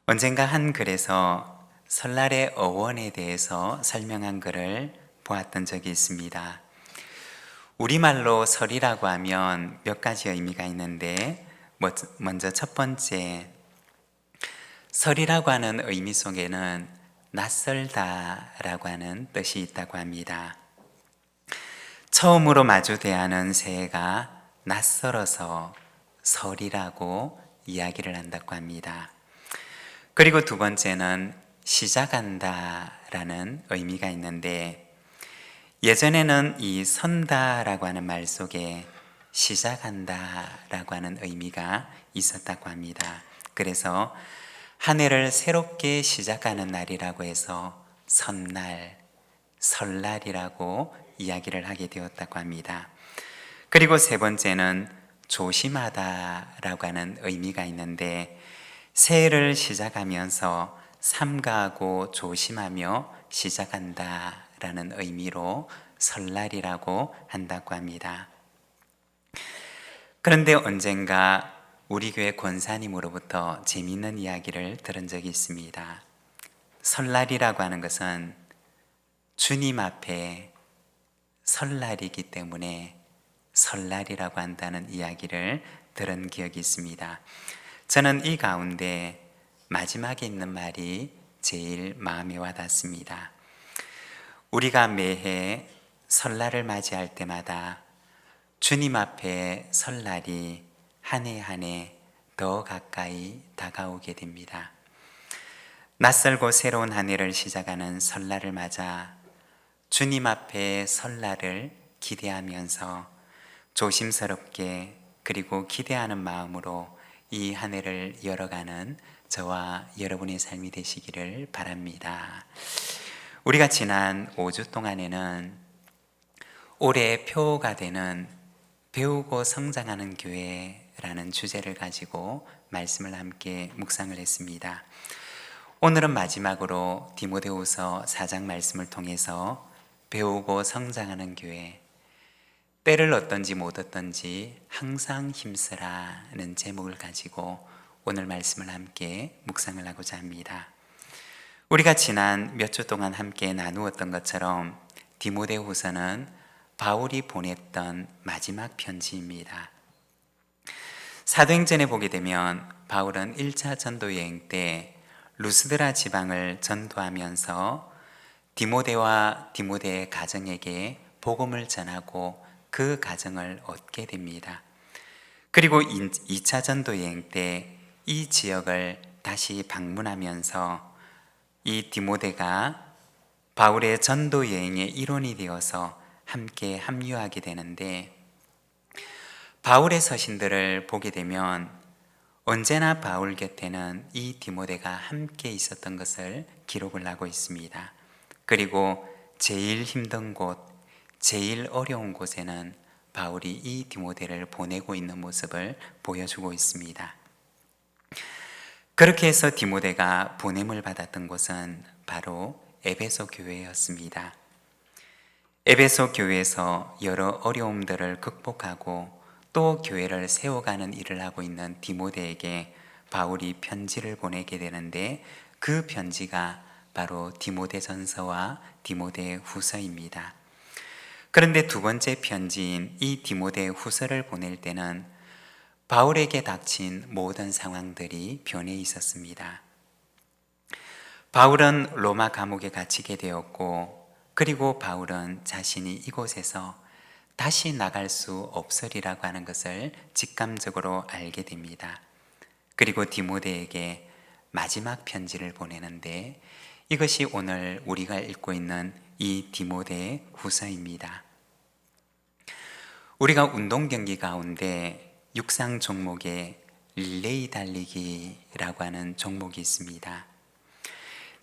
언젠가 한 글에서 설날의 어원에 대해서 설명한 글을 보았던 적이 있습니다. 우리말로 설이라고 하면 몇 가지 의미가 있는데 먼저 첫 번째, 설이라고 하는 의미 속에는 낯설다라고 하는 뜻이 있다고 합니다. 처음으로 마주 대하는 새해가 낯설어서 설이라고 이야기를 한다고 합니다. 그리고 두 번째는 시작한다 라는 의미가 있는데, 예전에는 이 선다라고 하는 말 속에 시작한다 라고 하는 의미가 있었다고 합니다. 그래서 한 해를 새롭게 시작하는 날이라고 해서 선날, 설날이라고 이야기를 하게 되었다고 합니다. 그리고 세 번째는 조심하다라고 하는 의미가 있는데, 새해를 시작하면서 삼가하고 조심하며 시작한다라는 의미로 설날이라고 한다고 합니다. 그런데 언젠가 우리 교회 권사님으로부터 재미있는 이야기를 들은 적이 있습니다. 설날이라고 하는 것은 주님 앞에 설날이기 때문에 설날이라고 한다는 이야기를 들은 기억이 있습니다. 저는 이 가운데 마지막에 있는 말이 제일 마음에 와닿습니다. 우리가 매해 설날을 맞이할 때마다 주님 앞에 설날이 한 해 한 해 더 가까이 다가오게 됩니다. 낯설고 새로운 한 해를 시작하는 설날을 맞아 주님 앞에 설날을 기대하면서 조심스럽게 그리고 기대하는 마음으로 이 한 해를 열어가는 저와 여러분의 삶이 되시기를 바랍니다. 우리가 지난 5주 동안에는 올해의 표가 되는 배우고 성장하는 교회라는 주제를 가지고 말씀을 함께 묵상을 했습니다. 오늘은 마지막으로 디모데후서 4장 말씀을 통해서 배우고 성장하는 교회, 때를 얻든지 못 얻든지 항상 힘쓰라는 제목을 가지고 오늘 말씀을 함께 묵상을 하고자 합니다. 우리가 지난 몇 주 동안 함께 나누었던 것처럼 디모데후서는 바울이 보냈던 마지막 편지입니다. 사도행전에 보게 되면 바울은 1차 전도 여행 때 루스드라 지방을 전도하면서 디모데와 디모데의 가정에게 복음을 전하고 그 가정을 얻게 됩니다. 그리고 2차 전도 여행 때 이 지역을 다시 방문하면서 이 디모데가 바울의 전도 여행의 일원이 되어서 함께 합류하게 되는데, 바울의 서신들을 보게 되면 언제나 바울 곁에는 이 디모데가 함께 있었던 것을 기록을 하고 있습니다. 그리고 제일 힘든 곳, 제일 어려운 곳에는 바울이 이 디모데를 보내고 있는 모습을 보여주고 있습니다. 그렇게 해서 디모데가 보냄을 받았던 곳은 바로 에베소 교회였습니다. 에베소 교회에서 여러 어려움들을 극복하고 또 교회를 세워가는 일을 하고 있는 디모데에게 바울이 편지를 보내게 되는데, 그 편지가 바로 디모데전서와 디모데후서입니다. 그런데 두 번째 편지인 이 디모데후서를 보낼 때는 바울에게 닥친 모든 상황들이 변해 있었습니다. 바울은 로마 감옥에 갇히게 되었고, 그리고 바울은 자신이 이곳에서 다시 나갈 수 없으리라고 하는 것을 직감적으로 알게 됩니다. 그리고 디모데에게 마지막 편지를 보내는데, 이것이 오늘 우리가 읽고 있는 이 디모데 후서입니다. 우리가 운동 경기 가운데 육상 종목에 릴레이 달리기라고 하는 종목이 있습니다.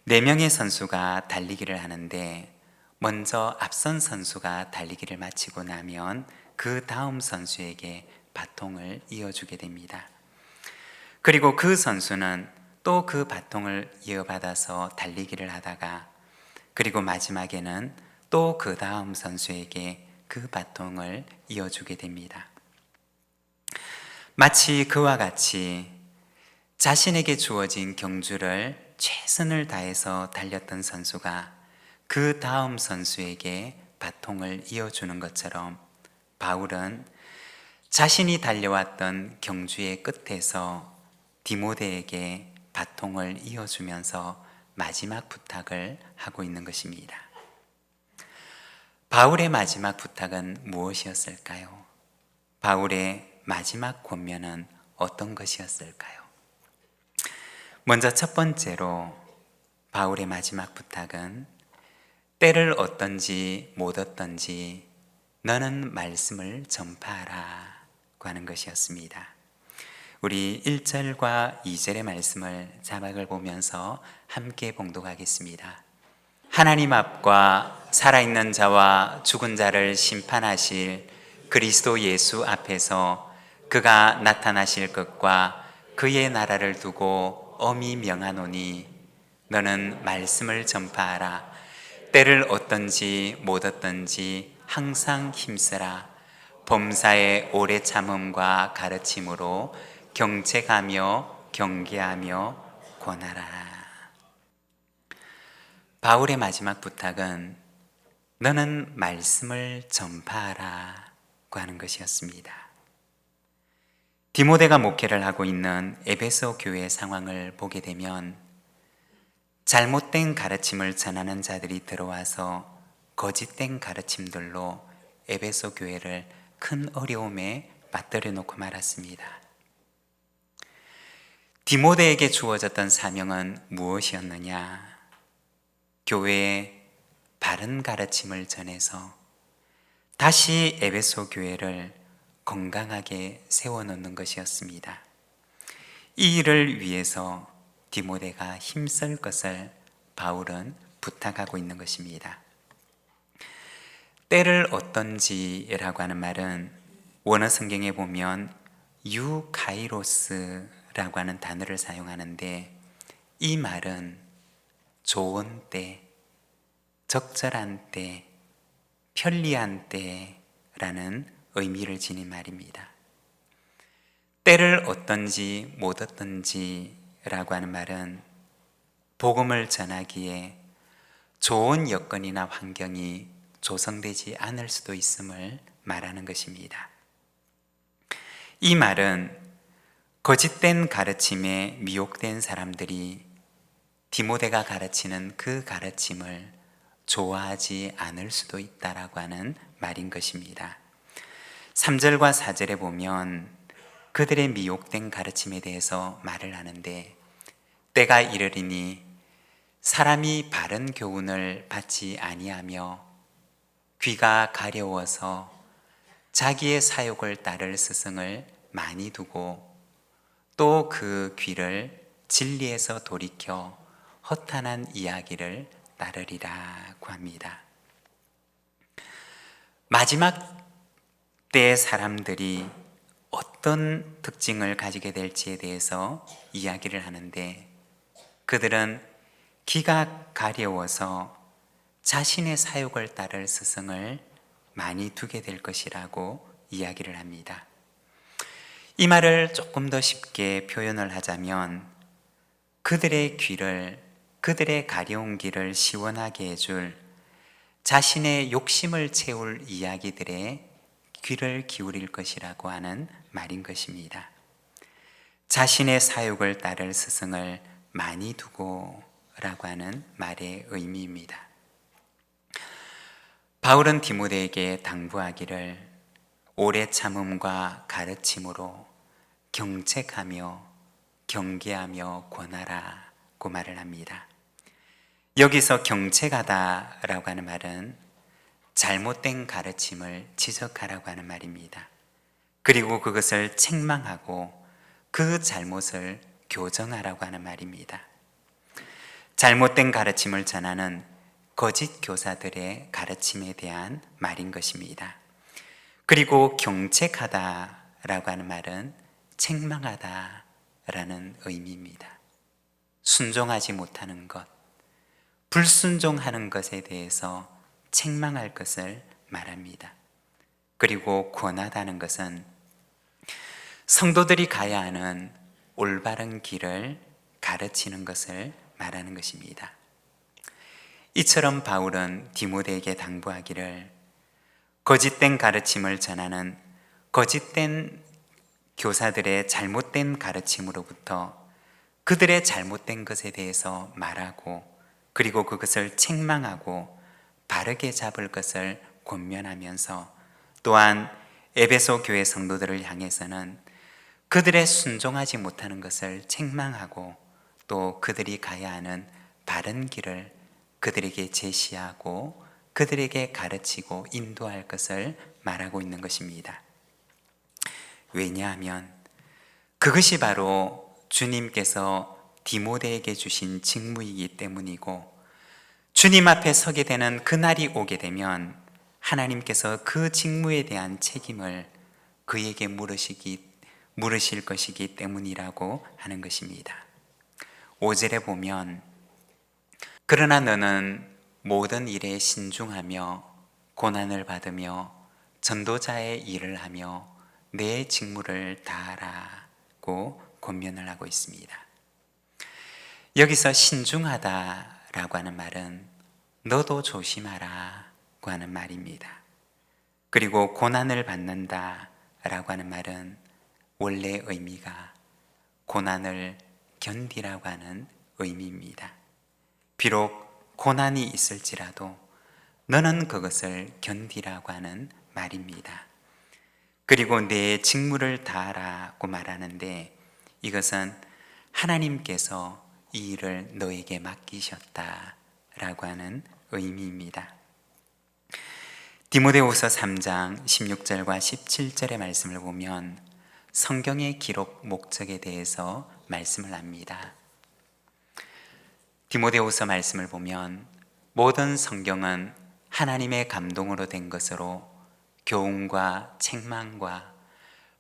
4명의 선수가 달리기를 하는데, 먼저 앞선 선수가 달리기를 마치고 나면 그 다음 선수에게 바통을 이어주게 됩니다. 그리고 그 선수는 또 그 바통을 이어받아서 달리기를 하다가, 그리고 마지막에는 또 그 다음 선수에게 그 바통을 이어주게 됩니다. 마치 그와 같이 자신에게 주어진 경주를 최선을 다해서 달렸던 선수가 그 다음 선수에게 바통을 이어주는 것처럼 바울은 자신이 달려왔던 경주의 끝에서 디모데에게 바통을 이어주면서 마지막 부탁을 하고 있는 것입니다. 바울의 마지막 부탁은 무엇이었을까요? 바울의 마지막 권면은 어떤 것이었을까요? 먼저 첫 번째로 바울의 마지막 부탁은 때를 얻든지 못 얻든지 너는 말씀을 전파하라 고 하는 것이었습니다. 우리 1절과 2절의 말씀을 자막을 보면서 함께 봉독하겠습니다. 하나님 앞과 살아있는 자와 죽은 자를 심판하실 그리스도 예수 앞에서 그가 나타나실 것과 그의 나라를 두고 엄히 명하노니 너는 말씀을 전파하라. 때를 얻든지 못 얻든지 항상 힘쓰라. 범사의 오래 참음과 가르침으로 경책하며 경계하며 권하라. 바울의 마지막 부탁은 너는 말씀을 전파하라 고 하는 것이었습니다. 디모데가 목회를 하고 있는 에베소 교회의 상황을 보게 되면 잘못된 가르침을 전하는 자들이 들어와서 거짓된 가르침들로 에베소 교회를 큰 어려움에 맞들여 놓고 말았습니다. 디모데에게 주어졌던 사명은 무엇이었느냐? 교회에 바른 가르침을 전해서 다시 에베소 교회를 건강하게 세워놓는 것이었습니다. 이 일을 위해서 디모데가 힘쓸 것을 바울은 부탁하고 있는 것입니다. 때를 얻든지라고 하는 말은 원어 성경에 보면 유카이로스라고 하는 단어를 사용하는데 이 말은 좋은 때, 적절한 때, 편리한 때라는 의미를 지닌 말입니다. 때를 얻든지 못 얻든지 라고 하는 말은 복음을 전하기에 좋은 여건이나 환경이 조성되지 않을 수도 있음을 말하는 것입니다. 이 말은 거짓된 가르침에 미혹된 사람들이 디모데가 가르치는 그 가르침을 좋아하지 않을 수도 있다라고 하는 말인 것입니다. 3절과 4절에 보면 그들의 미혹된 가르침에 대해서 말을 하는데 때가 이르리니 사람이 바른 교훈을 받지 아니하며 귀가 가려워서 자기의 사욕을 따를 스승을 많이 두고 또 그 귀를 진리에서 돌이켜 허탄한 이야기를 따르리라고 합니다. 마지막 때의 사람들이 어떤 특징을 가지게 될지에 대해서 이야기를 하는데 그들은 귀가 가려워서 자신의 사욕을 따를 스승을 많이 두게 될 것이라고 이야기를 합니다. 이 말을 조금 더 쉽게 표현을 하자면 그들의 귀를, 그들의 가려운 귀를 시원하게 해줄 자신의 욕심을 채울 이야기들에 귀를 기울일 것이라고 하는 말인 것입니다. 자신의 사욕을 따를 스승을 많이 두고 라고 하는 말의 의미입니다. 바울은 디모데에게 당부하기를 오래 참음과 가르침으로 경책하며 경계하며 권하라고 말을 합니다. 여기서 경책하다라고 하는 말은 잘못된 가르침을 지적하라고 하는 말입니다. 그리고 그것을 책망하고 그 잘못을 교정하라고 하는 말입니다. 잘못된 가르침을 전하는 거짓 교사들의 가르침에 대한 말인 것입니다. 그리고 경책하다라고 하는 말은 책망하다라는 의미입니다. 순종하지 못하는 것, 불순종하는 것에 대해서 책망할 것을 말합니다. 그리고 권하다는 것은 성도들이 가야 하는 올바른 길을 가르치는 것을 말하는 것입니다. 이처럼 바울은 디모데에게 당부하기를 거짓된 가르침을 전하는 거짓된 교사들의 잘못된 가르침으로부터 그들의 잘못된 것에 대해서 말하고 그리고 그것을 책망하고 바르게 잡을 것을 권면하면서 또한 에베소 교회 성도들을 향해서는 그들의 순종하지 못하는 것을 책망하고 또 그들이 가야 하는 바른 길을 그들에게 제시하고 그들에게 가르치고 인도할 것을 말하고 있는 것입니다. 왜냐하면 그것이 바로 주님께서 디모데에게 주신 직무이기 때문이고 주님 앞에 서게 되는 그날이 오게 되면 하나님께서 그 직무에 대한 책임을 그에게 물으실 것이기 때문이라고 하는 것입니다. 5절에 보면 그러나 너는 모든 일에 신중하며 고난을 받으며 전도자의 일을 하며 내 직무를 다하라고 권면을 하고 있습니다. 여기서 신중하다라고 하는 말은 너도 조심하라고 하는 말입니다. 그리고 고난을 받는다라고 하는 말은 원래 의미가 고난을 견디라고 하는 의미입니다. 비록 고난이 있을지라도 너는 그것을 견디라고 하는 말입니다. 그리고 내 직무를 다하라고 말하는데 이것은 하나님께서 이 일을 너에게 맡기셨다라고 하는 의미입니다. 디모데후서 3장 16절과 17절의 말씀을 보면 성경의 기록 목적에 대해서 말씀을 합니다. 디모데후서 말씀을 보면 모든 성경은 하나님의 감동으로 된 것으로 교훈과 책망과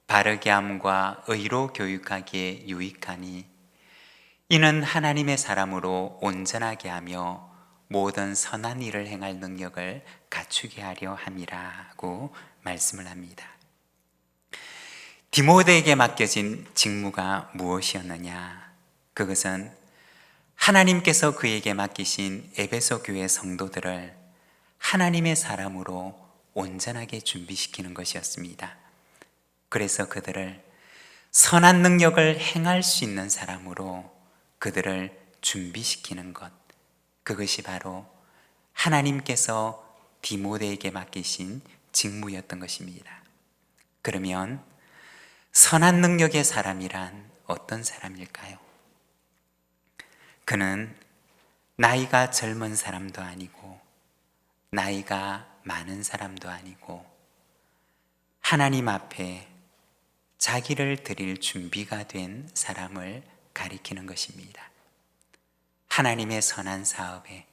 바르게 함과 의로 교육하기에 유익하니 이는 하나님의 사람으로 온전하게 하며 모든 선한 일을 행할 능력을 갖추게 하려 함이라고 말씀을 합니다. 디모데에게 맡겨진 직무가 무엇이었느냐? 그것은 하나님께서 그에게 맡기신 에베소 교회 성도들을 하나님의 사람으로 온전하게 준비시키는 것이었습니다. 그래서 그들을 선한 능력을 행할 수 있는 사람으로 그들을 준비시키는 것, 그것이 바로 하나님께서 디모데에게 맡기신 직무였던 것입니다. 그러면 선한 능력의 사람이란 어떤 사람일까요? 그는 나이가 젊은 사람도 아니고 나이가 많은 사람도 아니고 하나님 앞에 자기를 드릴 준비가 된 사람을 가리키는 것입니다. 하나님의 선한 사업에,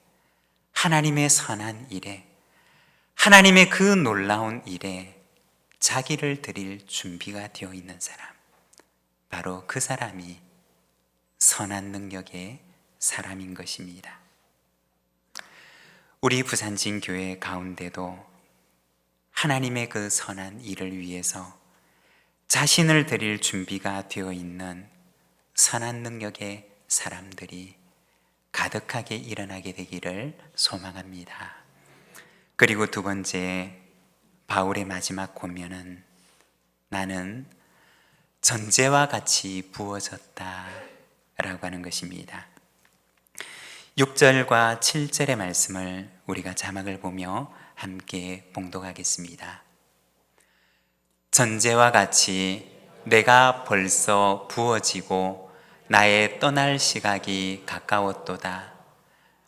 하나님의 선한 일에, 하나님의 그 놀라운 일에 자기를 드릴 준비가 되어 있는 사람, 바로 그 사람이 선한 능력의 사람인 것입니다. 우리 부산진 교회 가운데도 하나님의 그 선한 일을 위해서 자신을 드릴 준비가 되어 있는 선한 능력의 사람들이 가득하게 일어나게 되기를 소망합니다. 그리고 두 번째, 바울의 마지막 권면은 나는 전제와 같이 부어졌다 라고 하는 것입니다. 6절과 7절의 말씀을 우리가 자막을 보며 함께 봉독하겠습니다. 전제와 같이 내가 벌써 부어지고 나의 떠날 시각이 가까웠도다.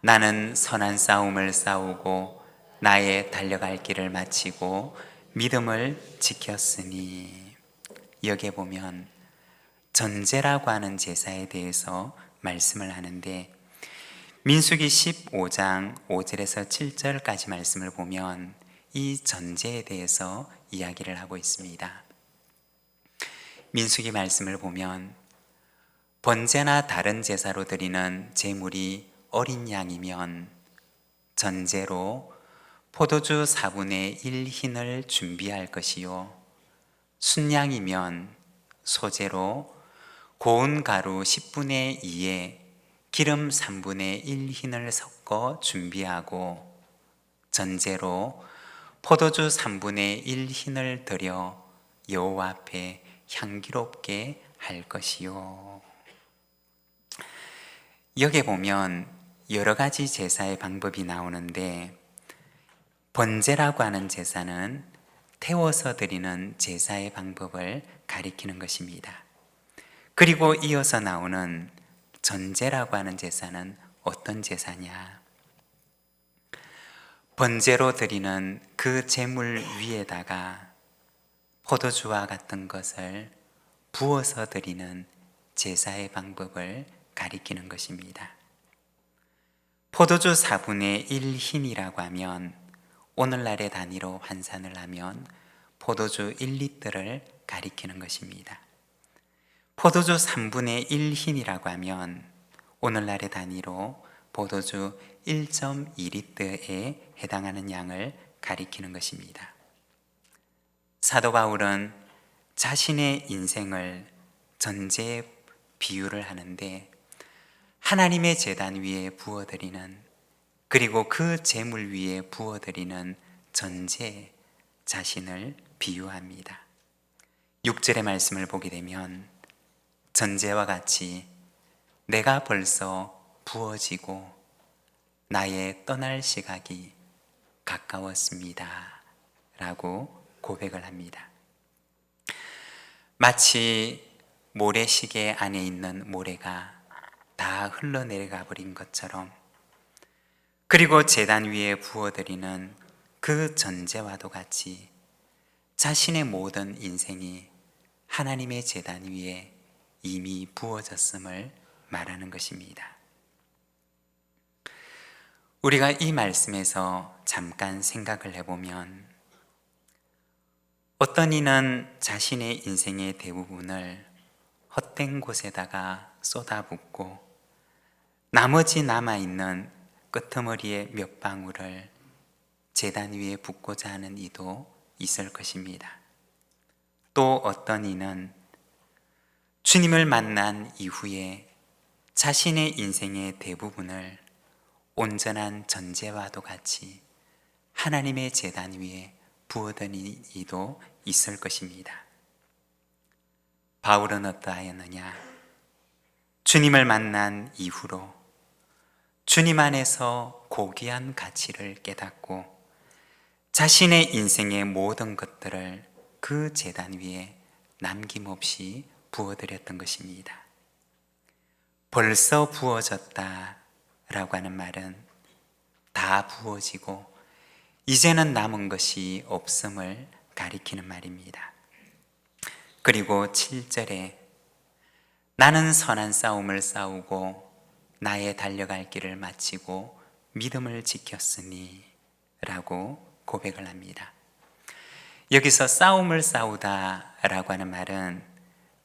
나는 선한 싸움을 싸우고 나의 달려갈 길을 마치고 믿음을 지켰으니. 여기에 보면 전제라고 하는 제사에 대해서 말씀을 하는데 민수기 15장 5절에서 7절까지 말씀을 보면 이 전제에 대해서 이야기를 하고 있습니다. 민수기 말씀을 보면 번제나 다른 제사로 드리는 제물이 어린 양이면 전제로 포도주 4분의 1 흰을 준비할 것이요 순양이면 소제로 고운 가루 10분의 2에 기름 3분의 1 흰을 섞어 준비하고 전제로 포도주 3분의 1 흰을 들여 여호와 앞에 향기롭게 할 것이요. 여기 보면 여러 가지 제사의 방법이 나오는데, 번제라고 하는 제사는 태워서 드리는 제사의 방법을 가리키는 것입니다. 그리고 이어서 나오는 전제라고 하는 제사는 어떤 제사냐? 번제로 드리는 그 제물 위에다가 포도주와 같은 것을 부어서 드리는 제사의 방법을 가리키는 것입니다. 포도주 4분의 1 흰이라고 하면 오늘날의 단위로 환산을 하면 포도주 1리터를 가리키는 것입니다. 포도주 3분의 1 흰이라고 하면 오늘날의 단위로 포도주 1.2리터에 해당하는 양을 가리키는 것입니다. 사도 바울은 자신의 인생을 전제에 비유를 하는데, 하나님의 제단 위에 부어드리는, 그리고 그 제물 위에 부어드리는 전제 자신을 비유합니다. 6절의 말씀을 보게 되면 전제와 같이 내가 벌써 부어지고 나의 떠날 시각이 가까웠습니다 라고 고백을 합니다. 마치 모래시계 안에 있는 모래가 다 흘러내려가 버린 것처럼, 그리고 제단 위에 부어드리는 그 전제와도 같이 자신의 모든 인생이 하나님의 제단 위에 이미 부어졌음을 말하는 것입니다. 우리가 이 말씀에서 잠깐 생각을 해보면, 어떤 이는 자신의 인생의 대부분을 헛된 곳에다가 쏟아붓고 나머지 남아있는 끄트머리의 몇 방울을 제단 위에 붓고자 하는 이도 있을 것입니다. 또 어떤 이는 주님을 만난 이후에 자신의 인생의 대부분을 온전한 전제와도 같이 하나님의 제단 위에 부어던 이도 있을 것입니다. 바울은 어떠하였느냐? 주님을 만난 이후로 주님 안에서 고귀한 가치를 깨닫고 자신의 인생의 모든 것들을 그 제단 위에 남김없이 부어드렸던 것입니다. 벌써 부어졌다 라고 하는 말은 다 부어지고 이제는 남은 것이 없음을 가리키는 말입니다. 그리고 7절에 나는 선한 싸움을 싸우고 나의 달려갈 길을 마치고 믿음을 지켰으니 라고 고백을 합니다. 여기서 싸움을 싸우다 라고 하는 말은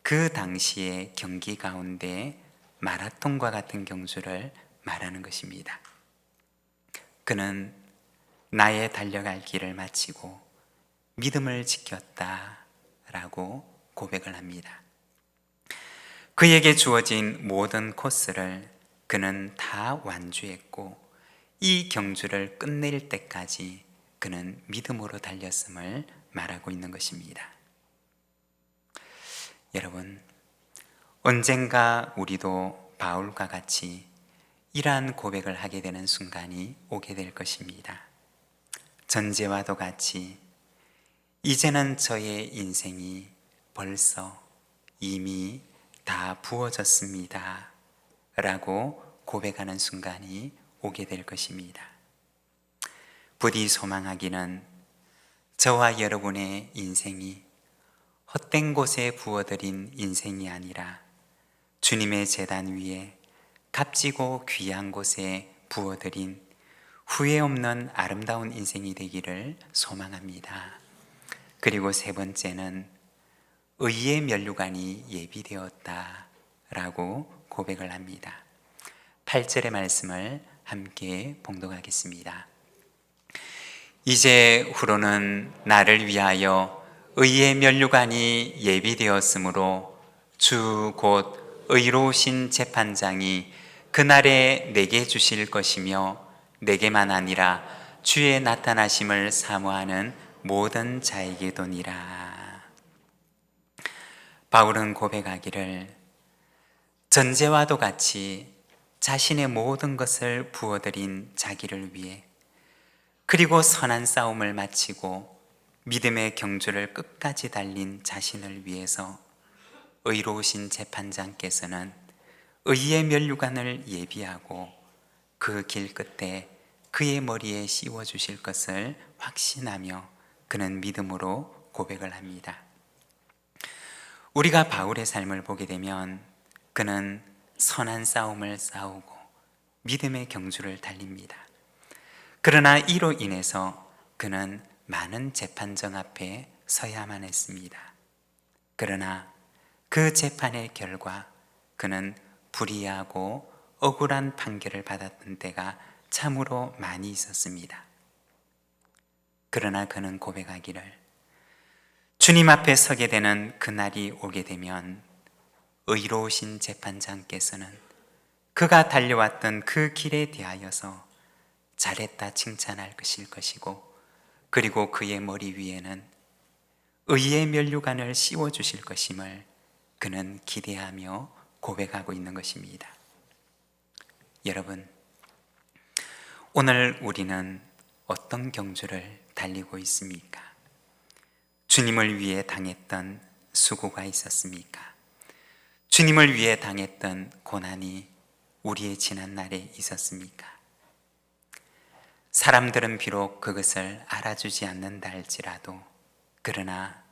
그 당시의 경기 가운데 마라톤과 같은 경주를 말하는 것입니다. 그는 나의 달려갈 길을 마치고 믿음을 지켰다 라고 고백을 합니다. 그에게 주어진 모든 코스를 그는 다 완주했고 이 경주를 끝낼 때까지 그는 믿음으로 달렸음을 말하고 있는 것입니다. 여러분, 언젠가 우리도 바울과 같이 이러한 고백을 하게 되는 순간이 오게 될 것입니다. 전제와도 같이 이제는 저의 인생이 벌써 이미 다 부어졌습니다 라고 고백하는 순간이 오게 될 것입니다. 부디 소망하기는 저와 여러분의 인생이 헛된 곳에 부어들인 인생이 아니라 주님의 제단 위에 값지고 귀한 곳에 부어들인 후회 없는 아름다운 인생이 되기를 소망합니다. 그리고 세 번째는 의의 면류관이 예비되었다 라고 고백을 합니다. 8절의 말씀을 함께 봉독하겠습니다. 이제 후로는 나를 위하여 의의 면류관이 예비되었으므로 주 곧 의로우신 재판장이 그날에 내게 주실 것이며 내게만 아니라 주의 나타나심을 사모하는 모든 자에게도니라. 바울은 고백하기를 전제와도 같이 자신의 모든 것을 부어드린 자기를 위해, 그리고 선한 싸움을 마치고 믿음의 경주를 끝까지 달린 자신을 위해서 의로우신 재판장께서는 의의 면류관을 예비하고 그 길 끝에 그의 머리에 씌워 주실 것을 확신하며 그는 믿음으로 고백을 합니다. 우리가 바울의 삶을 보게 되면 그는 선한 싸움을 싸우고 믿음의 경주를 달립니다. 그러나 이로 인해서 그는 많은 재판정 앞에 서야만 했습니다. 그러나 그 재판의 결과 그는 불이하고 억울한 판결을 받았던 때가 참으로 많이 있었습니다. 그러나 그는 고백하기를 주님 앞에 서게 되는 그날이 오게 되면 의로우신 재판장께서는 그가 달려왔던 그 길에 대하여서 잘했다 칭찬할 것이고, 그리고 그의 머리 위에는 의의 면류관을 씌워주실 것임을 그는 기대하며 고백하고 있는 것입니다. 여러분, 오늘 우리는 어떤 경주를 달리고 있습니까? 주님을 위해 당했던 수고가 있었습니까? 주님을 위해 당했던 고난이 우리의 지난 날에 있었습니까? 사람들은 비록 그것을 알아주지 않는다 할지라도, 그러나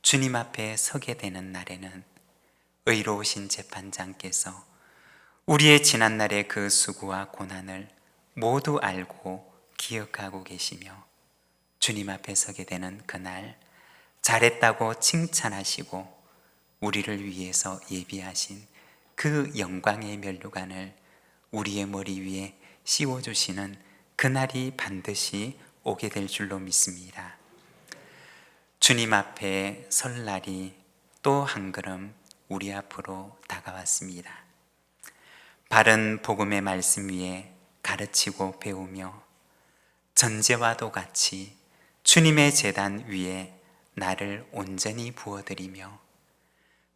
주님 앞에 서게 되는 날에는 의로우신 재판장께서 우리의 지난 날의 그 수고와 고난을 모두 알고 기억하고 계시며 주님 앞에 서게 되는 그날 잘했다고 칭찬하시고 우리를 위해서 예비하신 그 영광의 면류관을 우리의 머리 위에 씌워주시는 그날이 반드시 오게 될 줄로 믿습니다. 주님 앞에 설 날이 또 한 걸음 우리 앞으로 다가왔습니다. 바른 복음의 말씀 위에 가르치고 배우며 전제와도 같이 주님의 제단 위에 나를 온전히 부어드리며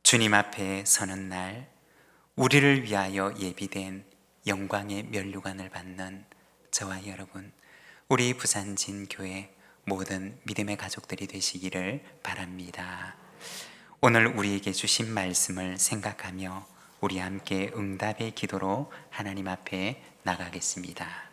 주님 앞에 서는 날 우리를 위하여 예비된 영광의 면류관을 받는 저와 여러분, 우리 부산진교회 모든 믿음의 가족들이 되시기를 바랍니다. 오늘 우리에게 주신 말씀을 생각하며 우리 함께 응답의 기도로 하나님 앞에 나가겠습니다.